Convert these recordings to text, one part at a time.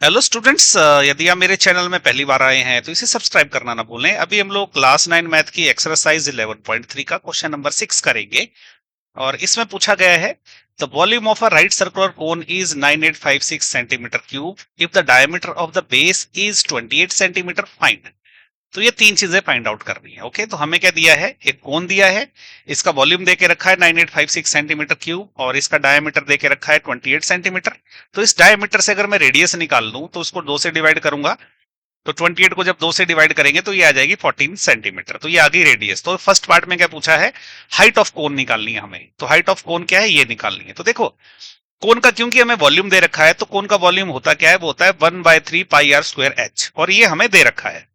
Hello students, यदि आप मेरे चैनल में पहली बार आए हैं तो इसे सब्सक्राइब करना ना भूलें। अभी हम लोग क्लास 9 मैथ की एक्सरसाइज 11.3 का क्वेश्चन नंबर 6 करेंगे और इसमें पूछा गया है the volume of a right circular cone is 9856 centimetre cube if the diameter of the base is 28 centimetre find. तो ये तीन चीजें फाइंड आउट करनी है। ओके, तो हमें क्या दिया है, एक कोन दिया है, इसका वॉल्यूम देके रखा है 9856 सेंटीमीटर क्यूब और इसका डायमीटर देके रखा है 28 सेंटीमीटर। तो इस डायमीटर से अगर मैं रेडियस निकाल लूं तो उसको 2 से डिवाइड करूंगा, तो 28 को जब 2 से डिवाइड करेंगे तो ये आ जाएगी 14 सेंटीमीटर। तो ये आ गई रेडियस। तो फर्स्ट पार्ट में क्या पूछा है, हाइट ऑफ कोन निकालनी है हमें। तो हाइट ऑफ कोन क्या है, ये निकालनी है। तो देखो, कोन का क्योंकि हमें वॉल्यूम दे रखा है तो कोन का वॉल्यूम होता क्या है, वो होता है 1/3 पाई आर स्क्वायर एच, और ये हमें दे रखा है।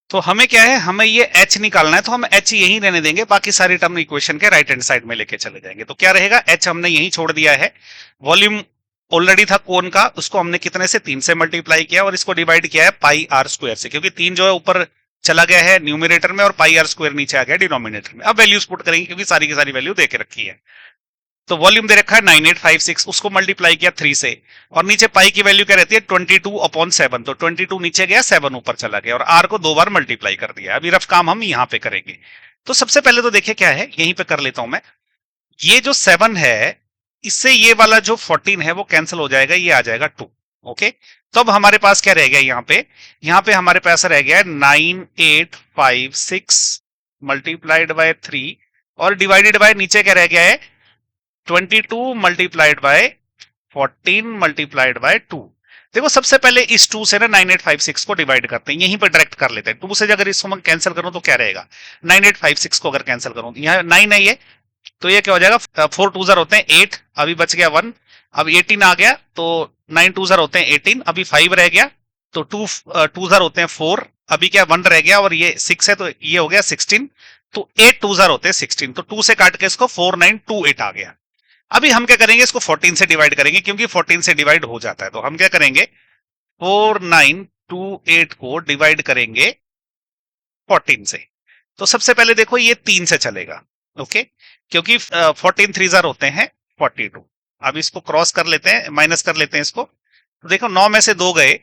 तो हमें क्या है, हमें ये h निकालना है, तो हम h यहीं रहने देंगे, बाकी सारी टर्म इक्वेशन के राइट हैंड साइड में लेके चले जाएंगे। तो क्या रहेगा, h हमने यहीं छोड़ दिया है। वॉल्यूम ऑलरेडी था कोन का, उसको हमने कितने से, 3 से मल्टीप्लाई किया और इसको डिवाइड किया है पाई आर स्क्वायर से, क्योंकि 3 जो है ऊपर चला गया है न्यूमिनेटर में और पाई आर स्क्वायर नीचे आ गया डिनोमिनेटर में। अब वैल्यूज पुट करेंगे क्योंकि सारी की सारी वैल्यू दे के रखी है। तो वॉल्यूम दे रखा है 9856, उसको मल्टीप्लाई किया 3 से, और नीचे पाई की वैल्यू क्या रहती है 22/7। तो 22 नीचे गया, 7 ऊपर चला गया, और आर को 2 बार मल्टीप्लाई कर दिया। अभी रफ काम हम यहां पे करेंगे। तो सबसे पहले तो देखिए क्या है, यहीं पे कर लेता हूं मैं। ये जो 7 है, इससे ये वाला जो 14 है वो कैंसिल हो जाएगा, ये आ जाएगा 2। ओके, तो अब हमारे पास क्या रह गया यहाँ पे हमारे पास रह गया 9856 मल्टीप्लाइड बाय 3 और डिवाइडेड बाय नीचे क्या रह गया है 22 मल्टीप्लाइड बाय 14 मल्टीप्लाइड बाय 2। देखो, सबसे पहले इस 2 से ना 9856 को डिवाइड करते हैं, यहीं पर डायरेक्ट कर लेते हैं। 2 से अगर इसको मैं कैंसिल करूं तो क्या रहेगा, 9856 को अगर कैंसिल करूं, यहाँ 9 है ये, तो ये क्या हो जाएगा, 4 2 जार होते हैं 8, अभी बच गया 1, अब 18 आ गया, तो 9 2 जार होते हैं 18, अभी 5 रह गया, तो 2 2 जार होते हैं 4, अभी क्या 1 रह गया, और ये 6 है तो ये हो गया 16, तो 8 2 जार होते हैं 16, तो 2 से काट के इसको 4928 आ गया। अभी हम क्या करेंगे, इसको 14 से डिवाइड करेंगे, क्योंकि 14 से डिवाइड हो जाता है। तो हम क्या करेंगे, 4928 को डिवाइड करेंगे 14 से। तो सबसे पहले देखो ये 3 से चलेगा। ओके, क्योंकि 14 3 जार होते हैं 42। अब इसको क्रॉस कर लेते हैं, माइनस कर लेते हैं इसको। तो देखो 9 में से 2 गए,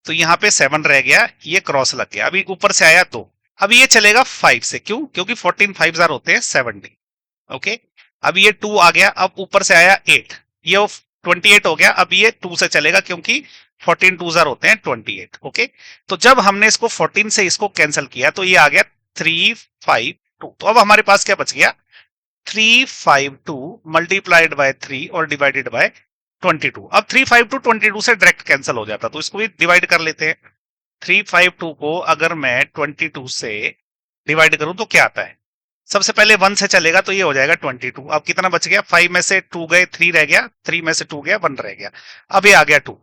तो यहाँ पे 7 रह गया, ये क्रॉस लग गया, अभी ऊपर से आया 2। अब ये चलेगा 5 से, क्यों, क्योंकि 14 5 जार होते हैं 70। ओके, अब ये 2 आ गया, अब ऊपर से आया 8, ये 28 हो गया, अब ये 2 से चलेगा क्योंकि 14 2 जार होते हैं 28। ओके, तो जब हमने इसको 14 से इसको कैंसिल किया तो ये आ गया 352। तो अब हमारे पास क्या बच गया, 352 मल्टीप्लाइड बाय 3 और डिवाइडेड बाय 22। अब 352 22 से डायरेक्ट कैंसिल हो जाता, तो इसको भी डिवाइड कर लेते हैं। 352 को अगर मैं 22 से डिवाइड करूं तो क्या आता है, सबसे पहले 1 से चलेगा तो ये हो जाएगा 22। अब कितना बच गया, 5 में से 2 गए, 3 रह गया, 3 में से 2 गया, 1 रह गया, अब ये आ गया 2।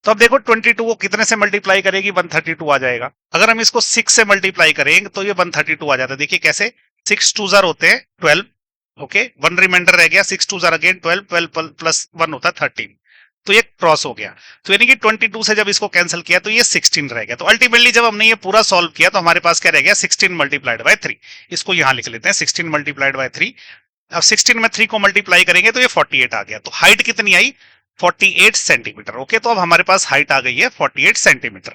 तो अब देखो 22 को कितने से मल्टीप्लाई करेगी, 132 आ जाएगा। अगर हम इसको 6 से मल्टीप्लाई करेंगे तो ये 132 आ जाता है। देखिए कैसे, 6 2 जार होते हैं 12। ओके, 1 रिमाइंडर रह गया, 6 2 जार अगेन 12, 12 प्लस 1 होता है 13, तो ये क्रॉस हो गया। तो यानी कि 22 से जब इसको कैंसिल किया तो ये 16 रह गया। तो अल्टीमेटली जब हमने ये पूरा सॉल्व किया तो हमारे पास क्या रह गया, 16 मल्टीप्लाइड बाय 3। इसको यहां लिख लेते हैं 16 मल्टीप्लाइड बाय 3। अब 16 में 3 को मल्टीप्लाई करेंगे तो ये 48 आ गया। तो हाइट कितनी आई, 48 सेंटीमीटर। ओके, तो अब हमारे पास हाइट आ गई है 48 सेंटीमीटर।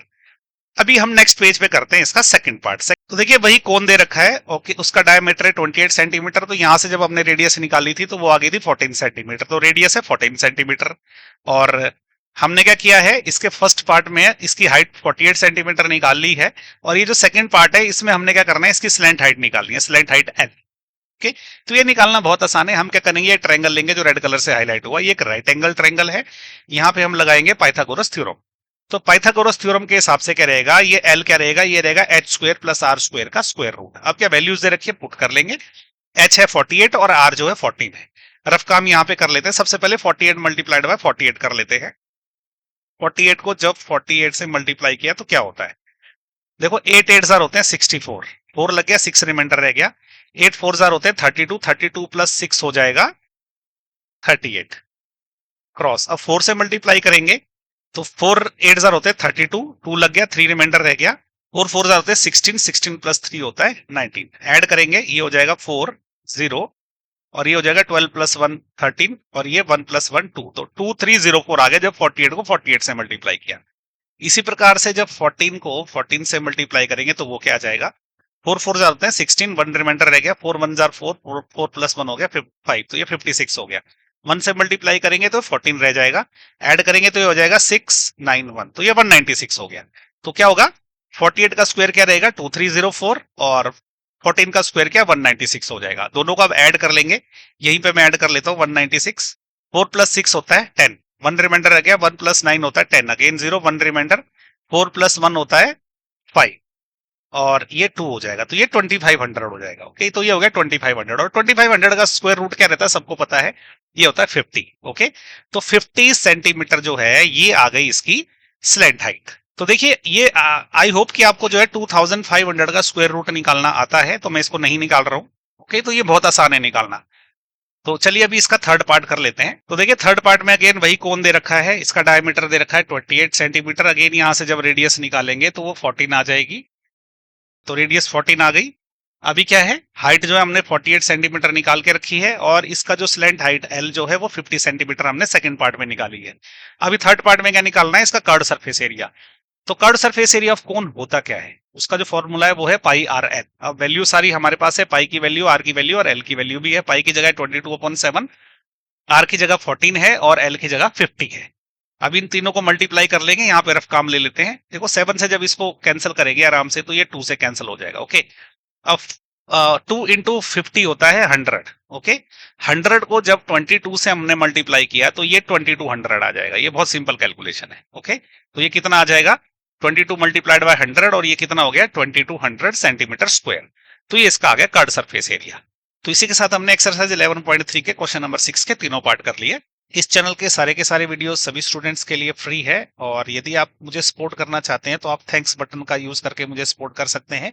अभी हम नेक्स्ट पेज पे करते हैं इसका सेकंड पार्ट। तो देखिए वही कोन दे रखा है, ओके, उसका डायमीटर है 28 सेंटीमीटर। तो यहां से जब हमने रेडियस निकाली थी तो वो आ गई थी 14 सेंटीमीटर। तो रेडियस है 14 सेंटीमीटर, और हमने क्या किया है, इसके फर्स्ट पार्ट में इसकी हाइट 48 सेंटीमीटर निकाल ली है, और ये जो सेकंड पार्ट है इसमें हमने क्या करना है, इसकी स्लैंट हाइट निकालनी है, स्लैंट हाइट एल। ओके, तो ये निकालना बहुत आसान है। हम क्या करेंगे, ये ट्रायंगल लेंगे जो रेड कलर से हाईलाइट हुआ, ये एक राइट एंगल ट्रायंगल है। यहाँ पे हम लगाएंगे पाइथागोरस थ्योरम। तो पाइथागोरस थ्योरम के हिसाब से क्या रहेगा, ये एल क्या रहेगा, ये रहेगा H square plus R square का स्क्वायर रूट। अब क्या वैल्यूज दे रखी है, पुट कर लेंगे। एच है 48 और आर जो है 14 है। रफ काम यहाँ पे कर लेते हैं। सबसे पहले 48 मल्टीप्लाइड बाय 48 कर लेते हैं। 48 को जब 48 से मल्टीप्लाई किया तो क्या होता है, देखो 8 8 जार होते हैं 64, 4 लग गया, 6 रिमाइंडर रह गया, 8 4 जार होते हैं 32, 32 प्लस 6 हो जाएगा 38 क्रॉस। अब 4 से मल्टीप्लाई करेंगे तो 4 8 जार होते हैं 32, 2 लग गया, 3 रिमाइंडर रह गया, 4 4 जार होते हैं 16, 16 प्लस 3 होता है 19। ऐड करेंगे, ये हो जाएगा 4 0, और ये हो जाएगा 12 प्लस 1 13, और ये 1 प्लस 1 2। तो 2304 आ गया जब 48 को 48 से मल्टीप्लाई किया। इसी प्रकार से जब 14 को 14 से मल्टीप्लाई करेंगे तो वो क्या आ जाएगा, 4 4 जार होते हैं 16, 1 रिमाइंडर रह गया, 4 1 जार 4, 4 प्लस 1 हो गया 5, तो ये 56 हो गया। 1 से मल्टीप्लाई करेंगे तो 14 रह जाएगा, ऐड करेंगे तो ये हो जाएगा 691, तो ये 196 हो गया। तो क्या होगा, 48 का स्क्वायर क्या रहेगा 2304 और 14 का स्क्वायर क्या 196 हो जाएगा। दोनों को अब ऐड कर लेंगे, यहीं पे मैं ऐड कर लेता हूँ 196, 4 प्लस 6 होता है 10, 1 रिमाइंडर रह गया, 1 प्लस 9 होता है 10, अगेन 0, 1 रिमाइंडर, 4 प्लस 1 होता है 5 और ये 2 हो जाएगा, तो ये 2500 हो जाएगा। ओके, तो ये हो गया 2500 और 2500 का स्क्वायर रूट क्या रहता है सबको पता है, ये होता है 50। ओके, तो 50 सेंटीमीटर जो है ये आ गई इसकी स्लैंट हाइट। तो देखिए ये आई होप कि आपको जो है 2500 का स्क्वायर रूट निकालना आता है, तो मैं इसको नहीं निकाल रहा हूं। ओके, तो ये बहुत आसान है निकालना। तो चलिए अभी इसका थर्ड पार्ट कर लेते हैं। तो देखिए थर्ड पार्ट में अगेन वही कोण दे रखा है, इसका डायमीटर दे रखा है 28 सेंटीमीटर। अगेन यहां से जब रेडियस निकालेंगे तो वो 14 आ जाएगी, तो रेडियस 14 आ गई। अभी क्या है, हाइट जो है हमने 48 सेंटीमीटर निकाल के रखी है और इसका जो स्लैंट हाइट एल जो है वो 50 सेंटीमीटर हमने सेकंड पार्ट में निकाली है। अभी थर्ड पार्ट में क्या निकालना है, इसका कर्ड सरफेस एरिया। तो curved surface area of cone होता क्या है, उसका जो फॉर्मूला है वो है पाई आर एल। अब वैल्यू सारी हमारे पास है, पाई की वैल्यू, आर की वैल्यू और एल की वैल्यू भी है। पाई की जगह 22/7, आर की जगह 14 है और एल की जगह 50 है। अब इन तीनों को मल्टीप्लाई कर लेंगे, यहाँ पे रफ काम ले लेते हैं। देखो 7 से जब इसको कैंसिल करेंगे आराम से तो ये 2 से कैंसिल हो जाएगा। ओके, अब 2 इंटू 50 होता है 100। ओके, 100 को जब 22 से हमने मल्टीप्लाई किया तो ये 2200 आ जाएगा। ये बहुत सिंपल कैलकुलेशन है। ओके, तो ये कितना आ जाएगा, 22 मल्टीप्लाइड बाय 100 और ये कितना हो गया 2200 सेंटीमीटर स्क्वायर। तो ये इसका आ गया कर्ड सरफेस एरिया। तो इसी के साथ हमने एक्सरसाइज 11.3 के क्वेश्चन नंबर 6 के तीनों पार्ट कर लिए। इस चैनल के सारे वीडियोस सभी स्टूडेंट्स के लिए फ्री है और यदि आप मुझे सपोर्ट करना चाहते हैं तो आप थैंक्स बटन का यूज करके मुझे सपोर्ट कर सकते हैं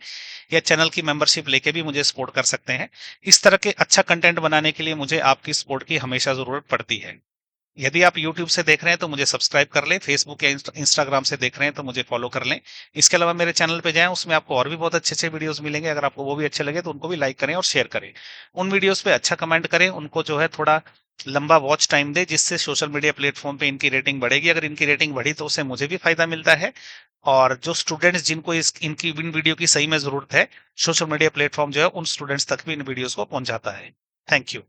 या चैनल की मेंबरशिप लेके भी मुझे सपोर्ट कर सकते हैं। इस तरह के अच्छा कंटेंट बनाने के लिए मुझे आपकी सपोर्ट की हमेशा जरूरत पड़ती है। यदि आप YouTube से देख रहे हैं तो मुझे सब्सक्राइब कर लें, फेसबुक या इंस्टाग्राम से देख रहे हैं तो मुझे फॉलो कर लें। इसके अलावा मेरे चैनल पे जाएं, उसमें आपको और भी बहुत अच्छे अच्छे वीडियोस मिलेंगे। अगर आपको वो भी अच्छे लगे तो उनको भी लाइक करें और शेयर करें। उन वीडियोस पे अच्छा कमेंट करें, उनको जो है थोड़ा लंबा वॉच टाइम दे, जिससे सोशल मीडिया प्लेटफॉर्म पे इनकी रेटिंग बढ़ेगी। अगर इनकी रेटिंग बढ़ी तो उससे मुझे भी फायदा मिलता है और जो स्टूडेंट्स जिनको इनकी इन वीडियो की सही में जरूरत है, सोशल मीडिया प्लेटफॉर्म जो है उन स्टूडेंट्स तक भी इन वीडियोस को पहुंचाता है। Thank you.